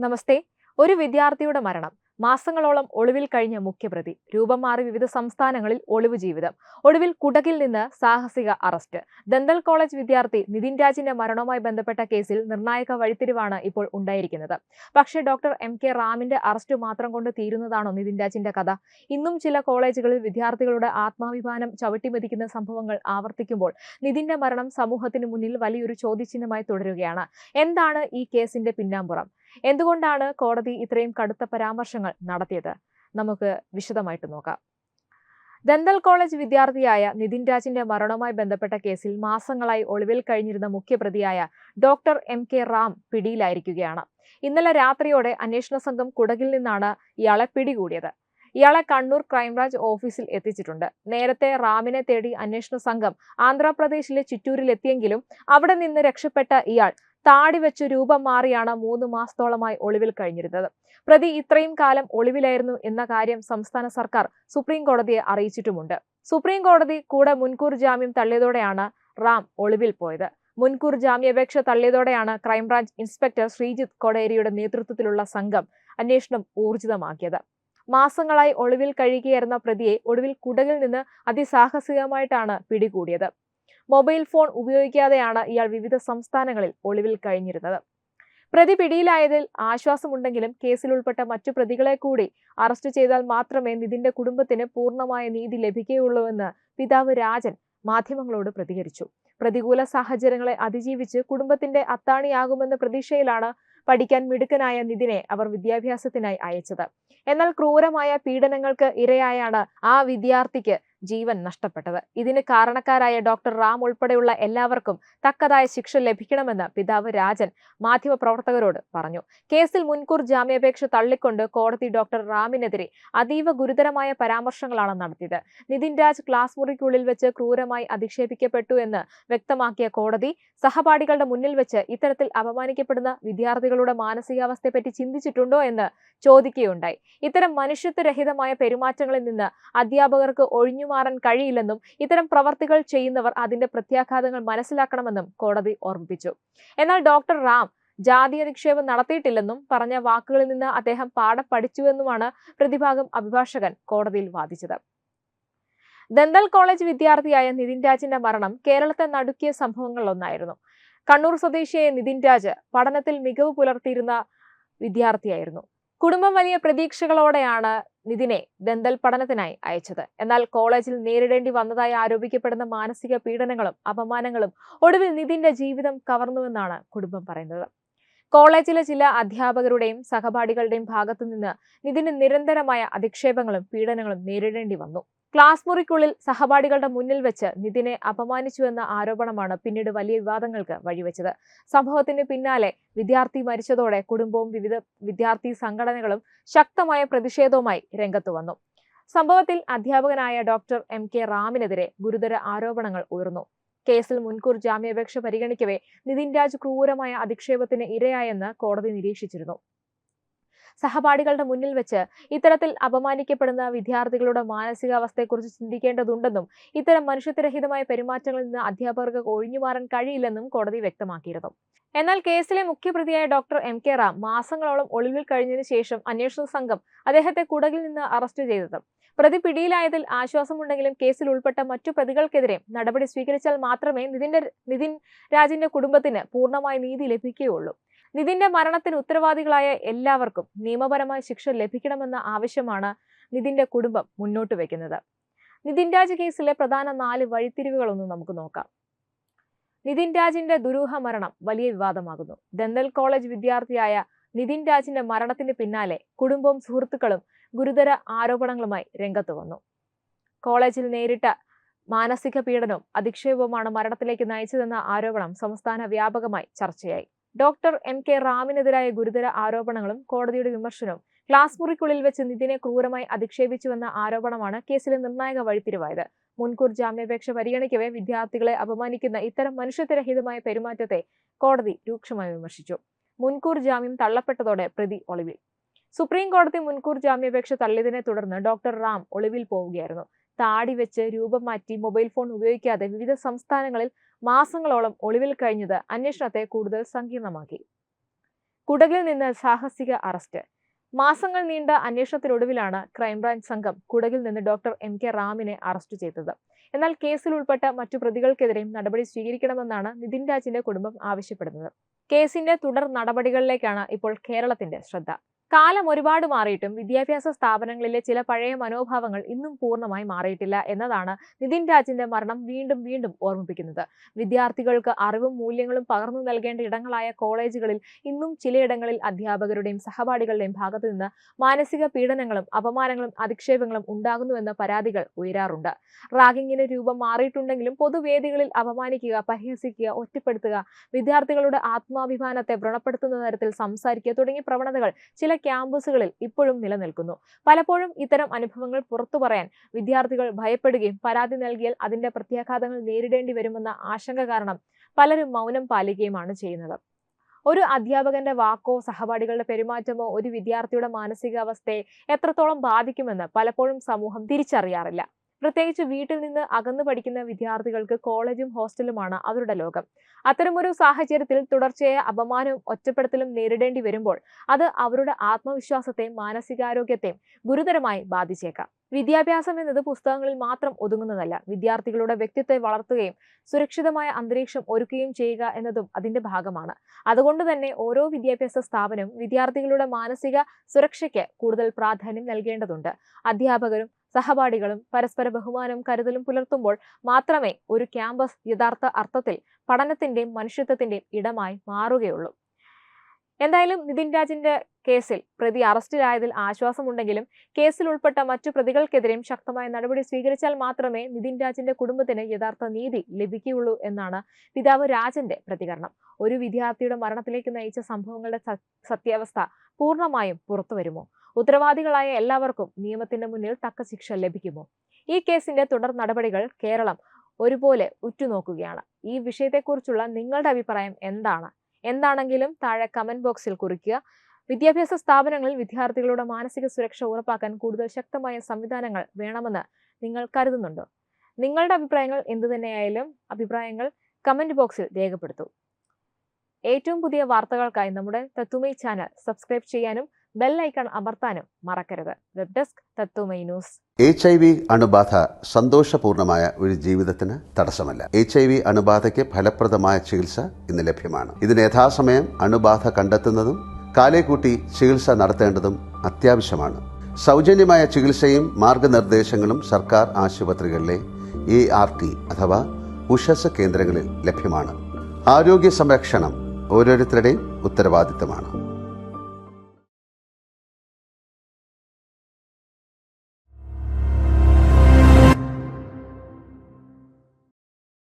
നമസ്തേ. ഒരു വിദ്യാർത്ഥിയുടെ മരണം. മാസങ്ങളോളം ഒളിവിൽ കഴിഞ്ഞ മുഖ്യപ്രതി. രൂപം മാറി വിവിധ സംസ്ഥാനങ്ങളിൽ ഒളിവ് ജീവിതം. ഒടുവിൽ കുടകിൽ നിന്ന് സാഹസിക അറസ്റ്റ്. ദന്തൽ കോളേജ് വിദ്യാർത്ഥി നിതിൻ രാജിന്റെ മരണവുമായി ബന്ധപ്പെട്ട കേസിൽ നിർണായക വഴിത്തിരിവാണ് ഇപ്പോൾ ഉണ്ടായിരിക്കുന്നത്. പക്ഷേ ഡോക്ടർ MK റാമിന്റെ അറസ്റ്റ് മാത്രം കൊണ്ട് തീരുന്നതാണോ നിതിൻ രാജിന്റെ കഥ? ഇന്നും ചില കോളേജുകളിൽ വിദ്യാർത്ഥികളുടെ ആത്മാഭിമാനം ചവിട്ടിമെതിക്കുന്ന സംഭവങ്ങൾ ആവർത്തിക്കുമ്പോൾ നിതിന്റെ മരണം സമൂഹത്തിന് മുന്നിൽ വലിയൊരു ചോദ്യചിഹ്നമായി തുടരുകയാണ്. എന്താണ് ഈ കേസിന്റെ പിന്നാമ്പുറം? എന്തുകൊണ്ടാണ് കോടതി ഇത്രയും കടുത്ത പരാമർശങ്ങൾ നടത്തിയത്? നമുക്ക് വിശദമായിട്ട് നോക്കാം. ദന്തൽ കോളേജ് വിദ്യാർത്ഥിയായ നിതിൻ രാജിന്റെ മരണവുമായി ബന്ധപ്പെട്ട കേസിൽ മാസങ്ങളായി ഒളിവിൽ കഴിഞ്ഞിരുന്ന മുഖ്യപ്രതിയായ ഡോക്ടർ MK റാം പിടിയിലായിരിക്കുകയാണ്. ഇന്നലെ രാത്രിയോടെ അന്വേഷണ സംഘം കുടകിൽ നിന്നാണ് ഇയാളെ പിടികൂടിയത്. ഇയാളെ കണ്ണൂർ ക്രൈംബ്രാഞ്ച് ഓഫീസിൽ എത്തിച്ചിട്ടുണ്ട്. നേരത്തെ റാമിനെ തേടി അന്വേഷണ സംഘം ആന്ധ്രാപ്രദേശിലെ ചിറ്റൂരിലെത്തിയെങ്കിലും അവിടെ നിന്ന് രക്ഷപ്പെട്ട ഇയാൾ താടി വെച്ച് രൂപം മാറിയാണ് 3 മാസത്തോളമായി ഒളിവിൽ കഴിഞ്ഞിരുന്നത്. പ്രതി ഇത്രയും കാലം ഒളിവിലായിരുന്നു എന്ന കാര്യം സംസ്ഥാന സർക്കാർ സുപ്രീം കോടതിയെ അറിയിച്ചിട്ടുമുണ്ട്. സുപ്രീം കോടതി കൂടെ മുൻകൂർ ജാമ്യം തള്ളിയതോടെയാണ് റാം ഒളിവിൽ പോയത്. മുൻകൂർ ജാമ്യാപേക്ഷ തള്ളിയതോടെയാണ് ക്രൈംബ്രാഞ്ച് ഇൻസ്പെക്ടർ ശ്രീജിത്ത് കൊടേരിയുടെ നേതൃത്വത്തിലുള്ള സംഘം അന്വേഷണം ഊർജിതമാക്കിയത്. മാസങ്ങളായി ഒളിവിൽ കഴിയുകയായിരുന്ന പ്രതിയെ ഒടുവിൽ കുടകിൽ നിന്ന് അതിസാഹസികമായിട്ടാണ് പിടികൂടിയത്. മൊബൈൽ ഫോൺ ഉപയോഗിക്കാതെയാണ് ഇയാൾ വിവിധ സംസ്ഥാനങ്ങളിൽ ഒളിവിൽ കഴിഞ്ഞിരുന്നത്. പ്രതി പിടിയിലായതിൽ ആശ്വാസമുണ്ടെങ്കിലും കേസിൽ ഉൾപ്പെട്ട മറ്റു പ്രതികളെ കൂടി അറസ്റ്റ് ചെയ്താൽ മാത്രമേ നിതിന്റെ കുടുംബത്തിന് പൂർണ്ണമായ നീതി ലഭിക്കുകയുള്ളൂവെന്ന് പിതാവ് രാജൻ മാധ്യമങ്ങളോട് പ്രതികരിച്ചു. പ്രതികൂല സാഹചര്യങ്ങളെ അതിജീവിച്ച് കുടുംബത്തിന്റെ അത്താണിയാകുമെന്ന പ്രതീക്ഷയിലാണ് പഠിക്കാൻ മിടുക്കനായ നിതിനെ അവർ വിദ്യാഭ്യാസത്തിനായി അയച്ചത്. എന്നാൽ ക്രൂരമായ പീഡനങ്ങൾക്ക് ഇരയായാണ് ആ വിദ്യാർത്ഥിക്ക് ജീവൻ നഷ്ടപ്പെട്ടത്. ഇതിന് കാരണക്കാരായ ഡോക്ടർ റാം ഉൾപ്പെടെയുള്ള എല്ലാവർക്കും തക്കതായ ശിക്ഷ ലഭിക്കണമെന്ന് പിതാവ് രാജൻ മാധ്യമപ്രവർത്തകരോട് പറഞ്ഞു. കേസിൽ മുൻകൂർ ജാമ്യാപേക്ഷ തള്ളിക്കൊണ്ട് കോടതി ഡോക്ടർ റാമിനെതിരെ അതീവ ഗുരുതരമായ പരാമർശങ്ങളാണ് നടത്തിയത്. നിതിൻ രാജ് ക്ലാസ് മുറിക്കുള്ളിൽ വെച്ച് ക്രൂരമായി അധിക്ഷേപിക്കപ്പെട്ടു എന്ന് വ്യക്തമാക്കിയ കോടതി സഹപാഠികളുടെ മുന്നിൽ വെച്ച് ഇത്തരത്തിൽ അപമാനിക്കപ്പെടുന്ന വിദ്യാർത്ഥികളുടെ മാനസികാവസ്ഥയെപ്പറ്റി ചിന്തിച്ചിട്ടുണ്ടോ എന്ന് ചോദിക്കുകയുണ്ടായി. ഇത്തരം മനുഷ്യത്വരഹിതമായ പെരുമാറ്റങ്ങളിൽ നിന്ന് അധ്യാപകർക്ക് ഒഴിഞ്ഞുമാറാൻ കഴിയില്ലെന്നും ഇത്തരം പ്രവർത്തികൾ ചെയ്യുന്നവർ അതിന്റെ പ്രത്യാഘാതങ്ങൾ മനസ്സിലാക്കണമെന്നും കോടതി ഓർമ്മിപ്പിച്ചു. എന്നാൽ ഡോക്ടർ റാം ജാതീയധിക്ഷേപം നടത്തിയിട്ടില്ലെന്നും പറഞ്ഞ വാക്കുകളിൽ നിന്ന് അദ്ദേഹം പാഠം പഠിച്ചുവെന്നുമാണ് പ്രതിഭാഗം അഭിഭാഷകൻ കോടതിയിൽ വാദിച്ചത്. ദന്തൽ കോളേജ് വിദ്യാർത്ഥിയായ നിതിൻ രാജിന്റെ മരണം കേരളത്തെ നടുക്കിയ സംഭവങ്ങളിലൊന്നായിരുന്നു. കണ്ണൂർ സ്വദേശിയായ നിതിൻ രാജ് പഠനത്തിൽ മികവ് പുലർത്തിയിരുന്ന വിദ്യാർത്ഥിയായിരുന്നു. കുടുംബം വലിയ പ്രതീക്ഷകളോടെയാണ് നിതിനെ ദന്തൽ പഠനത്തിനായി അയച്ചത്. എന്നാൽ കോളേജിൽ നേരിടേണ്ടി വന്നതായി ആരോപിക്കപ്പെടുന്ന മാനസിക പീഡനങ്ങളും അപമാനങ്ങളും ഒടുവിൽ നിതിന്റെ ജീവിതം കവർന്നുവെന്നാണ് കുടുംബം പറയുന്നത്. കോളേജിലെ ചില അധ്യാപകരുടെയും സഹപാഠികളുടെയും ഭാഗത്തുനിന്ന് നിതിന് നിരന്തരമായ അധിക്ഷേപങ്ങളും പീഡനങ്ങളും നേരിടേണ്ടി വന്നു. ക്ലാസ് മുറിക്കുള്ളിൽ സഹപാഠികളുടെ മുന്നിൽ വെച്ച് നിതിനെ അപമാനിച്ചുവെന്ന ആരോപണമാണ് പിന്നീട് വലിയ വിവാദങ്ങൾക്ക് വഴിവെച്ചത്. സംഭവത്തിന് പിന്നാലെ വിദ്യാർത്ഥി മരിച്ചതോടെ കുടുംബവും വിവിധ വിദ്യാർത്ഥി സംഘടനകളും ശക്തമായ പ്രതിഷേധവുമായി രംഗത്തു വന്നു. സംഭവത്തിൽ അധ്യാപകനായ ഡോക്ടർ MK റാമിനെതിരെ ഗുരുതര ആരോപണങ്ങൾ ഉയർന്നു. കേസിൽ മുൻകൂർ ജാമ്യാപേക്ഷ പരിഗണിക്കവേ നിതിൻ രാജ് ക്രൂരമായ അധിക്ഷേപത്തിന് ഇരയായെന്ന് കോടതി നിരീക്ഷിച്ചിരുന്നു. സഹപാഠികളുടെ മുന്നിൽ വെച്ച് ഇത്തരത്തിൽ അപമാനിക്കപ്പെടുന്ന വിദ്യാർത്ഥികളുടെ മാനസികാവസ്ഥയെക്കുറിച്ച് ചിന്തിക്കേണ്ടതുണ്ടെന്നും ഇത്തരം മനുഷ്യത്വരഹിതമായ പെരുമാറ്റങ്ങളിൽ നിന്ന് അധ്യാപകർക്ക് ഒഴിഞ്ഞുമാറാൻ കഴിയില്ലെന്നും കോടതി വ്യക്തമാക്കിയിരുന്നു. എന്നാൽ കേസിലെ മുഖ്യപ്രതിയായ ഡോക്ടർ MK റാം മാസങ്ങളോളം ഒളിവിൽ കഴിഞ്ഞതിനു ശേഷം അന്വേഷണ സംഘം അദ്ദേഹത്തെ കുടകിൽ നിന്ന് അറസ്റ്റ് ചെയ്തത്. പ്രതി പിടിയിലായതിൽ ആശ്വാസമുണ്ടെങ്കിലും കേസിൽ ഉൾപ്പെട്ട മറ്റു പ്രതികൾക്കെതിരെ നടപടി സ്വീകരിച്ചാൽ മാത്രമേ നിതിൻ രാജിന്റെ കുടുംബത്തിന് പൂർണ്ണമായ നീതി ലഭിക്കുകയുള്ളൂ. നിതിന്റെ മരണത്തിന് ഉത്തരവാദികളായ എല്ലാവർക്കും നിയമപരമായ ശിക്ഷ ലഭിക്കണമെന്ന ആവശ്യമാണ് നിതിന്റെ കുടുംബം മുന്നോട്ട് വയ്ക്കുന്നത്. നിതിൻ രാജ് കേസിലെ പ്രധാന 4 വഴിത്തിരിവുകളൊന്നും നമുക്ക് നോക്കാം. നിതിൻ രാജിന്റെ ദുരൂഹ മരണം വലിയ വിവാദമാകുന്നു. ദന്തൽ കോളേജ് വിദ്യാർത്ഥിയായ നിതിൻ രാജിന്റെ മരണത്തിന് പിന്നാലെ കുടുംബവും സുഹൃത്തുക്കളും ഗുരുതര ആരോപണങ്ങളുമായി രംഗത്ത് വന്നു. കോളേജിൽ നേരിട്ട മാനസിക പീഡനവും അധിക്ഷേപവുമാണ് മരണത്തിലേക്ക് നയിച്ചതെന്ന ആരോപണം സംസ്ഥാന വ്യാപകമായി ചർച്ചയായി. ഡോക്ടർ MK റാമിനെതിരായ ഗുരുതര ആരോപണങ്ങളും കോടതിയുടെ വിമർശനവും ക്ലാസ് മുറിക്കുള്ളിൽ വെച്ച് നിതിനെ ക്രൂരമായി അധിക്ഷേപിച്ചുവെന്ന ആരോപണമാണ് കേസിലെ നിർണായക വഴിത്തിരിവായത്. മുൻകൂർ ജാമ്യാപേക്ഷ പരിഗണിക്കവേ വിദ്യാർത്ഥികളെ അപമാനിക്കുന്ന ഇത്തരം മനുഷ്യത്വരഹിതമായ പെരുമാറ്റത്തെ കോടതി രൂക്ഷമായി വിമർശിച്ചു. മുൻകൂർ ജാമ്യം തള്ളപ്പെട്ടതോടെ പ്രതി ഒളിവിൽ. സുപ്രീം കോടതി മുൻകൂർ ജാമ്യാപേക്ഷ തള്ളിയതിനെ തുടർന്ന് ഡോക്ടർ റാം ഒളിവിൽ പോവുകയായിരുന്നു. താടി വെച്ച് രൂപം മാറ്റി മൊബൈൽ ഫോൺ ഉപയോഗിക്കാതെ വിവിധ സംസ്ഥാനങ്ങളിൽ മാസങ്ങളോളം ഒളിവിൽ കഴിഞ്ഞത് അന്വേഷണത്തെ കൂടുതൽ സങ്കീർണമാക്കി. കുടകിൽ നിന്ന് സാഹസിക അറസ്റ്റ്. മാസങ്ങൾ നീണ്ട അന്വേഷണത്തിനൊടുവിലാണ് ക്രൈംബ്രാഞ്ച് സംഘം കുടകിൽ നിന്ന് ഡോക്ടർ MK റാമിനെ അറസ്റ്റ് ചെയ്തത്. എന്നാൽ കേസിൽ ഉൾപ്പെട്ട മറ്റു പ്രതികൾക്കെതിരെയും നടപടി സ്വീകരിക്കണമെന്നാണ് നിതിൻ രാജിന്റെ കുടുംബം ആവശ്യപ്പെടുന്നത്. കേസിന്റെ തുടർ നടപടികളിലേക്കാണ് ഇപ്പോൾ കേരളത്തിന്റെ ശ്രദ്ധ. കാലം ഒരുപാട് മാറിയിട്ടും വിദ്യാഭ്യാസ സ്ഥാപനങ്ങളിലെ ചില പഴയ മനോഭാവങ്ങൾ ഇന്നും പൂർണ്ണമായി മാറിയിട്ടില്ല എന്നതാണ് നിതിൻ രാജിന്റെ മരണം വീണ്ടും വീണ്ടും ഓർമ്മിപ്പിക്കുന്നത്. വിദ്യാർത്ഥികൾക്ക് അറിവും മൂല്യങ്ങളും പകർന്നു നൽകേണ്ട ഇടങ്ങളായ കോളേജുകളിൽ ഇന്നും ചിലയിടങ്ങളിൽ അധ്യാപകരുടെയും സഹപാഠികളുടെയും ഭാഗത്തു നിന്ന് മാനസിക പീഡനങ്ങളും അപമാനങ്ങളും അധിക്ഷേപങ്ങളും ഉണ്ടാകുന്നുവെന്ന പരാതികൾ ഉയരാറുണ്ട്. റാഗിങ്ങിന് രൂപം മാറിയിട്ടുണ്ടെങ്കിലും പൊതുവേദികളിൽ അപമാനിക്കുക, പരിഹസിക്കുക, ഒറ്റപ്പെടുത്തുക, വിദ്യാർത്ഥികളുടെ ആത്മാഭിമാനത്തെ വ്രണപ്പെടുത്തുന്ന തരത്തിൽ സംസാരിക്കുക തുടങ്ങിയ പ്രവണതകൾ ചില ക്യാമ്പസുകളിൽ ഇപ്പോഴും നിലനിൽക്കുന്നു. പലപ്പോഴും ഇത്തരം അനുഭവങ്ങൾ പുറത്തു പറയാൻ വിദ്യാർത്ഥികൾ ഭയപ്പെടുകയും പരാതി നൽകിയാൽ അതിന്റെ പ്രത്യാഘാതങ്ങൾ നേരിടേണ്ടി വരുമെന്ന ആശങ്ക കാരണം പലരും മൗനം പാലിക്കുകയുമാണ് ചെയ്യുന്നത്. ഒരു അധ്യാപകന്റെ വാക്കോ സഹപാഠികളുടെ പെരുമാറ്റമോ ഒരു വിദ്യാർത്ഥിയുടെ മാനസികാവസ്ഥയെ എത്രത്തോളം ബാധിക്കുമെന്ന് പലപ്പോഴും സമൂഹം തിരിച്ചറിയാറില്ല. പ്രത്യേകിച്ച് വീട്ടിൽ നിന്ന് അകന്നു പഠിക്കുന്ന വിദ്യാർത്ഥികൾക്ക് കോളേജും ഹോസ്റ്റലുമാണ് അവരുടെ ലോകം. അത്തരമൊരു സാഹചര്യത്തിൽ തുടർച്ചയായ അപമാനവും ഒറ്റപ്പെടുത്തലും നേരിടേണ്ടി വരുമ്പോൾ അത് അവരുടെ ആത്മവിശ്വാസത്തെയും മാനസികാരോഗ്യത്തെയും ഗുരുതരമായി ബാധിച്ചേക്കാം. വിദ്യാഭ്യാസം എന്നത് പുസ്തകങ്ങളിൽ മാത്രം ഒതുങ്ങുന്നതല്ല. വിദ്യാർത്ഥികളുടെ വ്യക്തിത്വത്തെ വളർത്തുകയും സുരക്ഷിതമായ അന്തരീക്ഷം ഒരുക്കുകയും ചെയ്യുക എന്നതും അതിന്റെ ഭാഗമാണ്. അതുകൊണ്ട് തന്നെ ഓരോ വിദ്യാഭ്യാസ സ്ഥാപനവും വിദ്യാർത്ഥികളുടെ മാനസിക സുരക്ഷയ്ക്ക് കൂടുതൽ പ്രാധാന്യം നൽകേണ്ടതുണ്ട്. അധ്യാപകരും സഹപാഠികളും പരസ്പര ബഹുമാനവും കരുതലും പുലർത്തുമ്പോൾ മാത്രമേ ഒരു ക്യാമ്പസ് യഥാർത്ഥ അർത്ഥത്തിൽ പഠനത്തിന്റെയും മനുഷ്യത്വത്തിന്റെയും ഇടമായി മാറുകയുള്ളൂ. എന്തായാലും നിതിൻ രാജിന്റെ കേസിൽ പ്രതി അറസ്റ്റിലായതിൽ ആശ്വാസമുണ്ടെങ്കിലും കേസിൽ ഉൾപ്പെട്ട മറ്റു പ്രതികൾക്കെതിരെയും ശക്തമായ നടപടി സ്വീകരിച്ചാൽ മാത്രമേ നിതിൻ രാജിന്റെ കുടുംബത്തിന് യഥാർത്ഥ നീതി ലഭിക്കുകയുള്ളൂ എന്നാണ് പിതാവ് രാജന്റെ പ്രതികരണം. ഒരു വിദ്യാർത്ഥിയുടെ മരണത്തിലേക്ക് നയിച്ച സംഭവങ്ങളുടെ സത്യാവസ്ഥ പൂർണ്ണമായും പുറത്തുവരുമോ? ഉത്തരവാദികളായ എല്ലാവർക്കും നിയമത്തിന്റെ മുന്നിൽ തക്ക ശിക്ഷ ലഭിക്കുമോ? ഈ കേസിന്റെ തുടർ നടപടികൾ കേരളം ഒരുപോലെ ഉറ്റുനോക്കുകയാണ്. ഈ വിഷയത്തെക്കുറിച്ചുള്ള നിങ്ങളുടെ അഭിപ്രായം എന്താണെങ്കിലും താഴെ കമന്റ് ബോക്സിൽ കുറിക്കുക. വിദ്യാഭ്യാസ സ്ഥാപനങ്ങളിൽ വിദ്യാർത്ഥികളുടെ മാനസിക സുരക്ഷ ഉറപ്പാക്കാൻ കൂടുതൽ ശക്തമായ സംവിധാനങ്ങൾ വേണമെന്ന് നിങ്ങൾ കരുതുന്നുണ്ടോ? നിങ്ങളുടെ അഭിപ്രായങ്ങൾ എന്തുതന്നെയായാലും അഭിപ്രായങ്ങൾ കമന്റ് ബോക്സിൽ രേഖപ്പെടുത്തൂ. ഏറ്റവും പുതിയ വാർത്തകൾക്കായി നമ്മുടെ തത്തുമൈ ചാനൽ സബ്സ്ക്രൈബ് ചെയ്യാനും ബെൽ ഐക്കൺ അമർത്താനും മറക്കരുത്. വെബ് ഡെസ്ക് തത്തുമൈ ന്യൂസ്. HIV അണുബാധ സന്തോഷപൂർണമായ ഒരു ജീവിതത്തിന് തടസ്സമല്ല. HIV അണുബാധയ്ക്ക് ഫലപ്രദമായ ചികിത്സ ഇന്ന് ലഭ്യമാണ്. ഇതിന് യഥാസമയം അണുബാധ കണ്ടെത്തുന്നതും കാലേക്കൂട്ടി ചികിത്സ നടത്തേണ്ടതും അത്യാവശ്യമാണ്. സൗജന്യമായ ചികിത്സയും മാർഗനിർദ്ദേശങ്ങളും സർക്കാർ ആശുപത്രികളിലെ ART അഥവാ ഉഷസ് കേന്ദ്രങ്ങളിൽ ലഭ്യമാണ്. ആരോഗ്യ സംരക്ഷണം ഓരോരുത്തരുടെയും ഉത്തരവാദിത്തമാണ്.